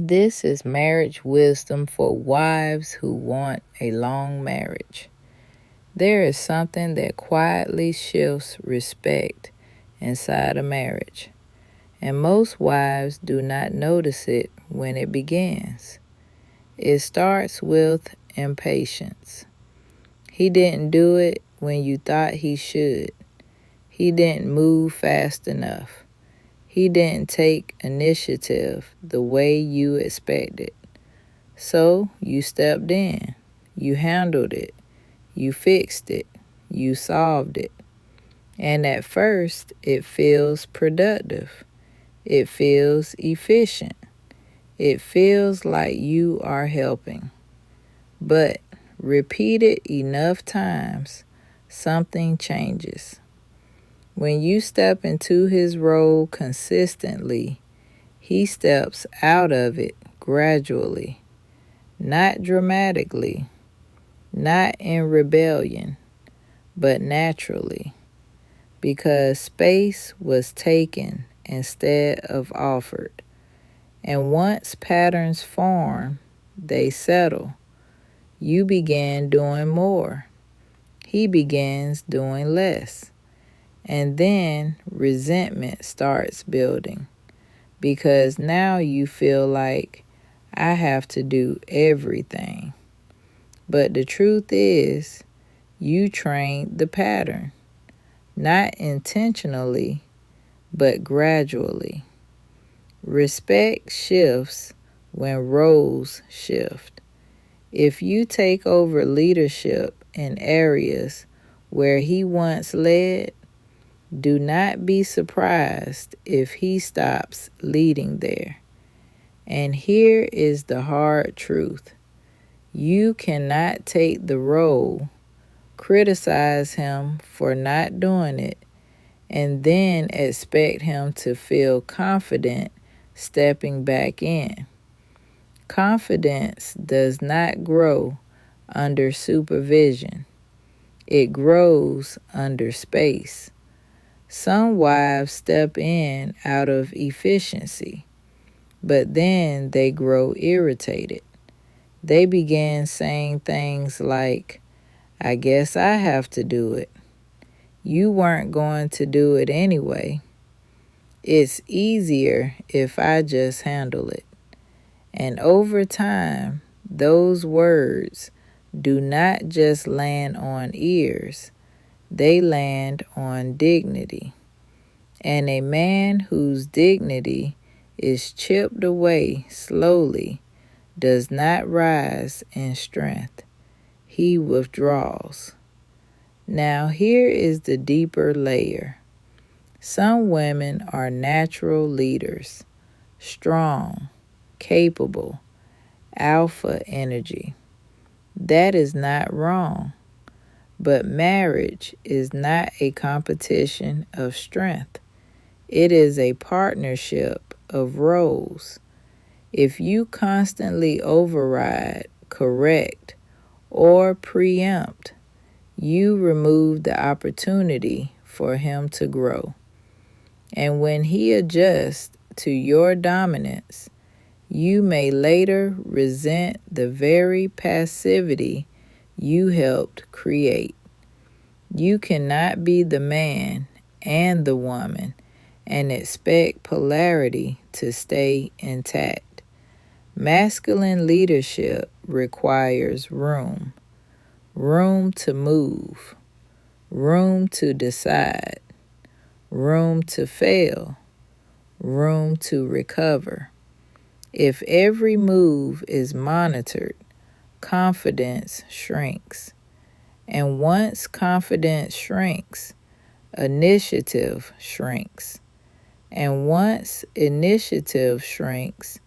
This is marriage wisdom for wives who want a long marriage. There is something that quietly shifts respect inside a marriage, and most wives do not notice it when it begins. It starts with impatience. He didn't do it when you thought he should. He didn't move fast enough. He didn't take initiative the way you expected. So you stepped in. You handled it. You fixed it. You solved it. And at first, it feels productive. It feels efficient. It feels like you are helping. But repeat it enough times, something changes. When you step into his role consistently, he steps out of it gradually, not dramatically, not in rebellion, but naturally, because space was taken instead of offered. And once patterns form, they settle. You began doing more. He begins doing less. And then resentment starts building because now you feel like I have to do everything. But the truth is, you trained the pattern, not intentionally, but gradually. Respect shifts when roles shift. If you take over leadership in areas where he once led, do not be surprised if he stops leading there. And here is the hard truth. You cannot take the role, criticize him for not doing it, and then expect him to feel confident stepping back in. Confidence does not grow under supervision. It grows under space. Some wives step in out of efficiency, but then they grow irritated. They begin saying things like, I guess I have to do it. You weren't going to do it anyway. It's easier if I just handle it. And over time, those words do not just land on ears, they land on dignity. And a man whose dignity is chipped away slowly does not rise in strength. He withdraws. Now here is the deeper layer. Some women are natural leaders, strong, capable, alpha energy. That is not wrong. But marriage is not a competition of strength. It is a partnership of roles. If you constantly override, correct, or preempt, you remove the opportunity for him to grow. And when he adjusts to your dominance, you may later resent the very passivity you helped create. You cannot be the man and the woman and expect polarity to stay intact. Masculine leadership requires room to move, room to decide, room to fail, room to recover. If every move is monitored, confidence shrinks. And once confidence shrinks, initiative shrinks. And once initiative shrinks,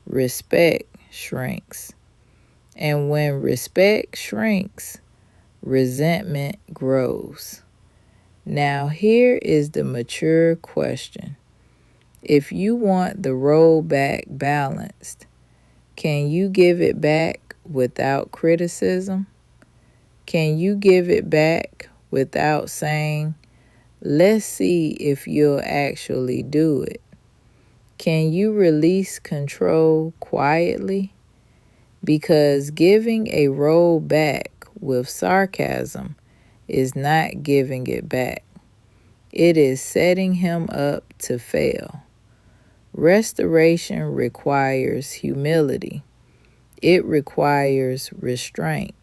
respect shrinks. And when respect shrinks, resentment grows. Now here is the mature question. If you want the role back balanced, can you give it back without criticism? Can you give it back without saying, let's see if you'll actually do it? Can you release control quietly? Because giving a role back with sarcasm is not giving it back. It is setting him up to fail. Restoration requires humility. It requires restraint.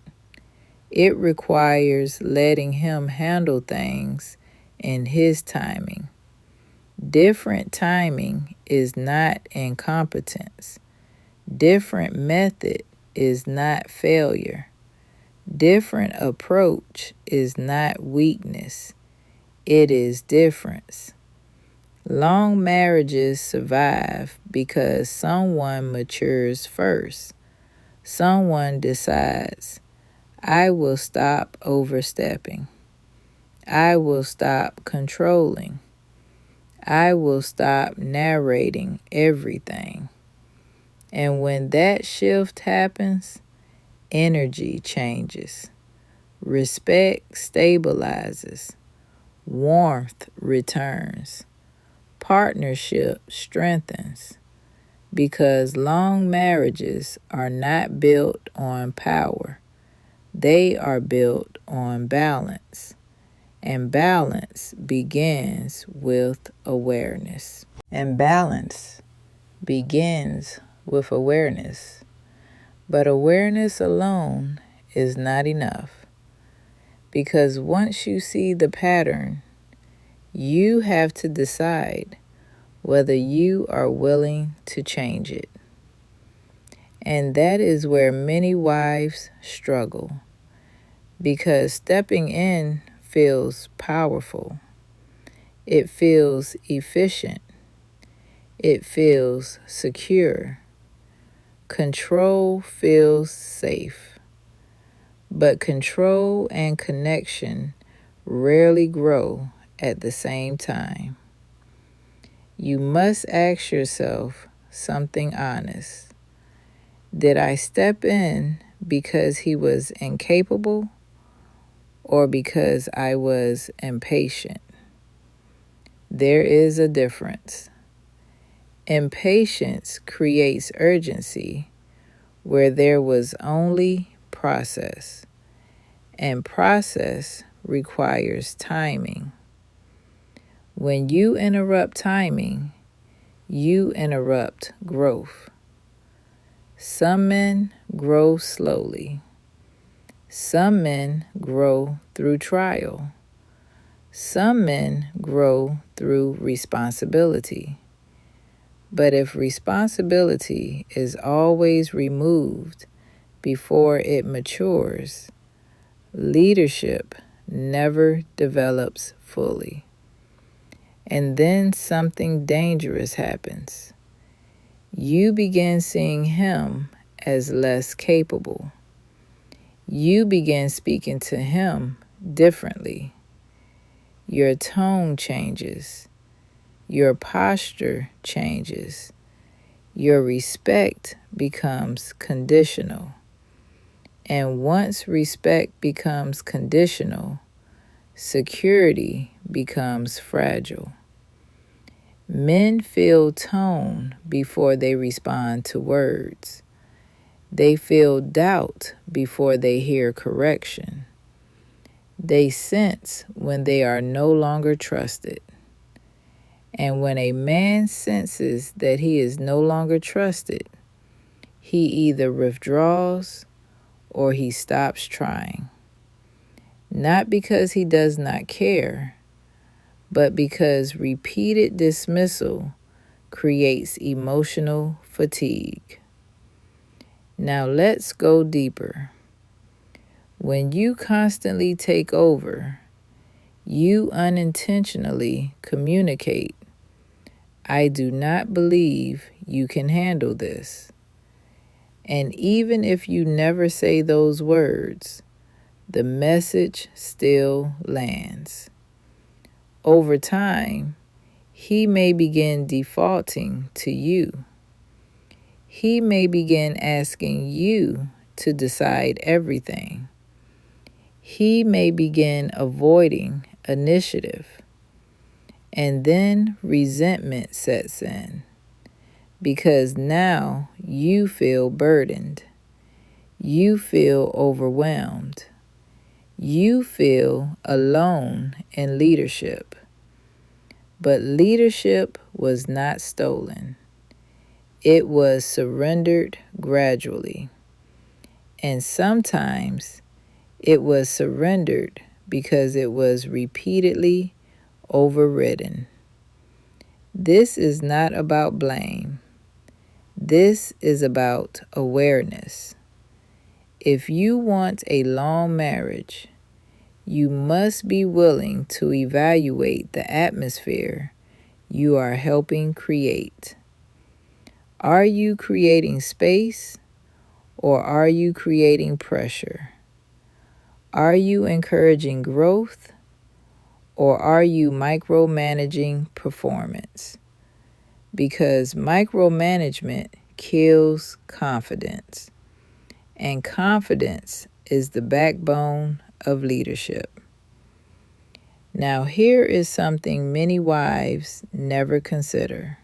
It requires letting him handle things in his timing. Different timing is not incompetence. Different method is not failure. Different approach is not weakness. It is difference. Long marriages survive because someone matures first. Someone decides, I will stop overstepping. I will stop controlling. I will stop narrating everything. And when that shift happens, energy changes. Respect stabilizes. Warmth returns. Partnership strengthens. Because long marriages are not built on power. They are built on balance. And balance begins with awareness. And balance begins with awareness. But awareness alone is not enough. Because once you see the pattern, you have to decide whether you are willing to change it. And that is where many wives struggle. Because stepping in feels powerful. It feels efficient. It feels secure. Control feels safe. But control and connection rarely grow at the same time. You must ask yourself something honest. Did I step in because he was incapable or because I was impatient? There is a difference. Impatience creates urgency where there was only process, and process requires timing. When you interrupt timing, you interrupt growth. Some men grow slowly. Some men grow through trial. Some men grow through responsibility. But if responsibility is always removed before it matures, leadership never develops fully. And then something dangerous happens. You begin seeing him as less capable. You begin speaking to him differently. Your tone changes. Your posture changes. Your respect becomes conditional. And once respect becomes conditional, security becomes fragile. Men feel tone before they respond to words. They feel doubt before they hear correction. They sense when they are no longer trusted. And when a man senses that he is no longer trusted, he either withdraws or he stops trying. Not because he does not care, but because repeated dismissal creates emotional fatigue. Now let's go deeper. When you constantly take over, you unintentionally communicate, I do not believe you can handle this. And even if you never say those words, the message still lands. Over time, he may begin defaulting to you. He may begin asking you to decide everything. He may begin avoiding initiative. And then resentment sets in. because now you feel burdened. You feel overwhelmed. You feel alone in leadership. But leadership was not stolen. It was surrendered gradually. And sometimes it was surrendered because it was repeatedly overridden. This is not about blame. This is about awareness. If you want a long marriage, you must be willing to evaluate the atmosphere you are helping create. Are you creating space or are you creating pressure? Are you encouraging growth or are you micromanaging performance? Because micromanagement kills confidence, and confidence is the backbone of leadership. Now, here is something many wives never consider.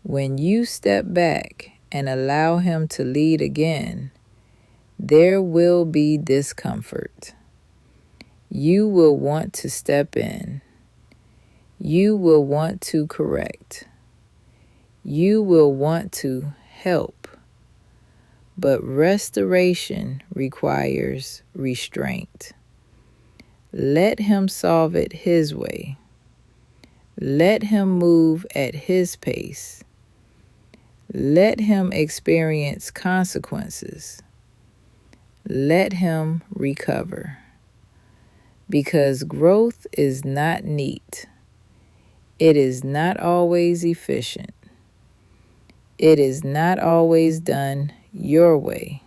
When you step back and allow him to lead again, there will be discomfort. You will want to step in. You will want to correct. You will want to help. But restoration requires restraint. Let him solve it his way. Let him move at his pace. Let him experience consequences. Let him recover. Because growth is not neat. It is not always efficient. It is not always done your way.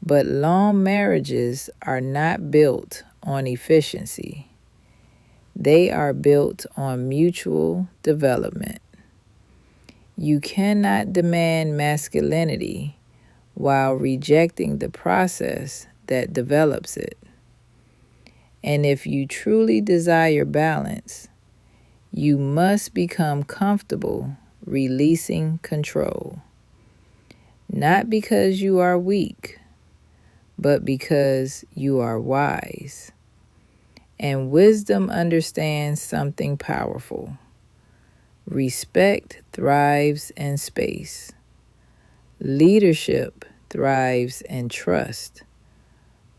But long marriages are not built on efficiency. They are built on mutual development. You cannot demand masculinity while rejecting the process that develops it. And if you truly desire balance, you must become comfortable releasing control. Not because you are weak, but because you are wise. And wisdom understands something powerful. Respect thrives in space. Leadership thrives in trust.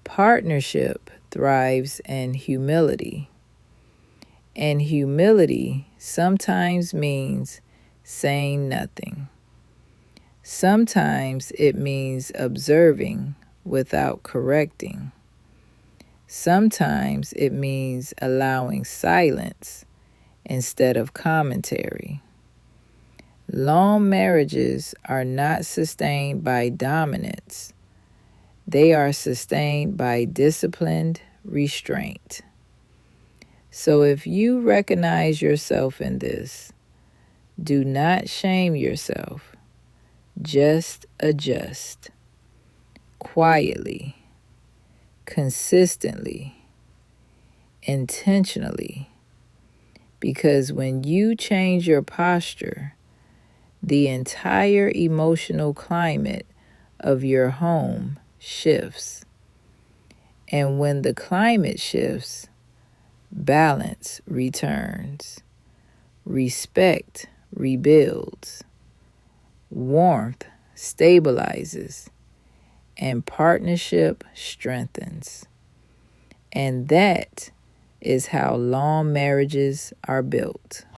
Partnership thrives in humility. And humility sometimes means saying nothing. Sometimes it means observing without correcting. Sometimes it means allowing silence instead of commentary. Long marriages are not sustained by dominance. They are sustained by disciplined restraint. So if you recognize yourself in this, do not shame yourself. Just adjust. Quietly, consistently, intentionally. Because when you change your posture, the entire emotional climate of your home shifts. And when the climate shifts, balance returns. Respect rebuilds. Warmth stabilizes. And partnership strengthens. And that is how long marriages are built.